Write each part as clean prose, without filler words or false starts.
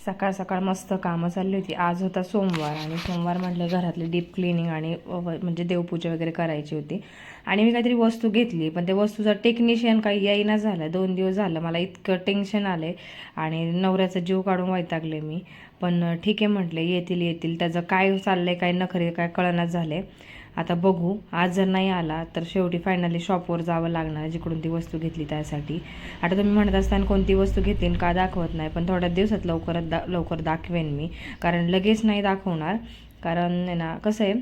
सकाळ सकाळ मस्त कामं चालली होती. आज होता सोमवार आणि सोमवार म्हटलं घरातली डीप क्लिनिंग आणि म्हणजे देवपूजा वगैरे करायची होती. आणि मी काहीतरी वस्तू घेतली, पण त्या वस्तूचा टेक्निशियन काही येईना झाला. 2 दिवस झालं. मला इतकं टेन्शन आलं आहे आणि नवऱ्याचा जीव काढून वैतागले मी. पण ठीक आहे म्हटले, येतील. त्याचं काय चाललं आहे, काय नखरे काय कळनाच झाले. आता बघू, आज जर नाही आला तर शेवटी फायनली शॉपवर जावं लागणार जिकडून ती वस्तू घेतली त्यासाठी. आता तुम्ही म्हणत असताना कोणती वस्तू घेतली का दाखवत नाही, पण थोड्या दिवसात लवकर दाखवेन मी, कारण लगेच नाही दाखवणार. कारण ना कसं आहे,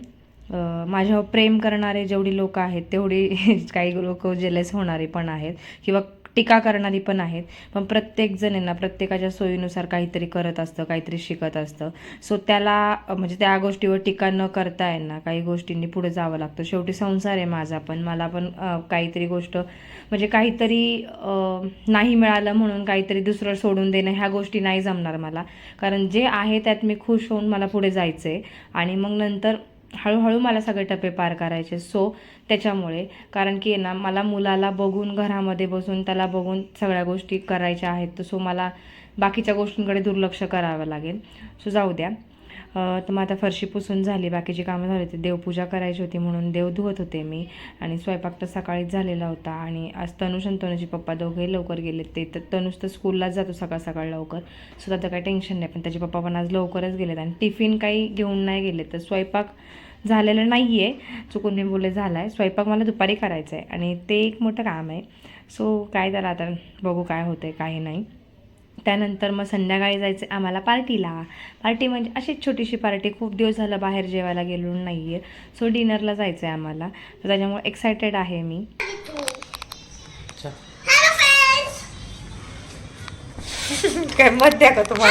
माझ्यावर प्रेम करणारे जेवढी लोक आहेत तेवढी काही लोक जेलस होणारे पण आहेत किंवा टीका करणारी पण आहेत. पण प्रत्येकजण आहे ना प्रत्येकाच्या सोयीनुसार काहीतरी करत असतं, काहीतरी शिकत असतं. सो त्याला म्हणजे त्या गोष्टीवर टीका न करता आहे ना काही गोष्टींनी पुढे जावं लागतं. शेवटी संसार आहे माझा पण, मला पण काहीतरी गोष्ट म्हणजे काहीतरी नाही मिळालं म्हणून काहीतरी दुसरं सोडून देणं ह्या गोष्टी नाही जमणार मला. कारण जे आहे त्यात मी खुश होऊन मला पुढे जायचं आहे आणि मग नंतर हळूहळू मला सगळे टप्पे पार करायचे. सो त्याच्यामुळे कारण की ना मला मुलाला बघून घरामध्ये बसून त्याला बघून सगळ्या गोष्टी करायच्या आहेत. सो मला बाकीच्या गोष्टींकडे दुर्लक्ष करावं लागेल. सो जाऊ द्या. तर मग आता फरशी पुसून झाली, बाकीची कामं झाली. ते देवपूजा करायची होती म्हणून देव धुवत होते मी. आणि स्वयंपाक तर सकाळीच झालेला होता. आणि आज तनुष आणि तनुची पप्पा दोघेही लवकर गेले. ते तर तनुष तर स्कूललाच जातो सकाळ लवकर, सो आता काही टेन्शन नाही. पण त्याचे पप्पा पण आज लवकरच गेलेत आणि टिफिन काही घेऊन नाही गेले. तर स्वयंपाक झालेलं नाही आहे, चुकून मी बोलले झाला आहे. स्वयंपाक मला दुपारी करायचा आहे आणि ते एक मोठं काम आहे. सो काय त्याला आता बघू काय होतं आहे काही नाही. त्यानंतर मग संध्याकाळी जायचं आम्हाला पार्टीला. पार्टी म्हणजे अशीच छोटीशी पार्टी, खूप दिवस झालं बाहेर जेवायला गेलो नाही आहे. सो डिनरला जायचं आहे आम्हाला, तर त्याच्यामुळे एक्सायटेड आहे मी. काय मत द्या का तुम्हाला.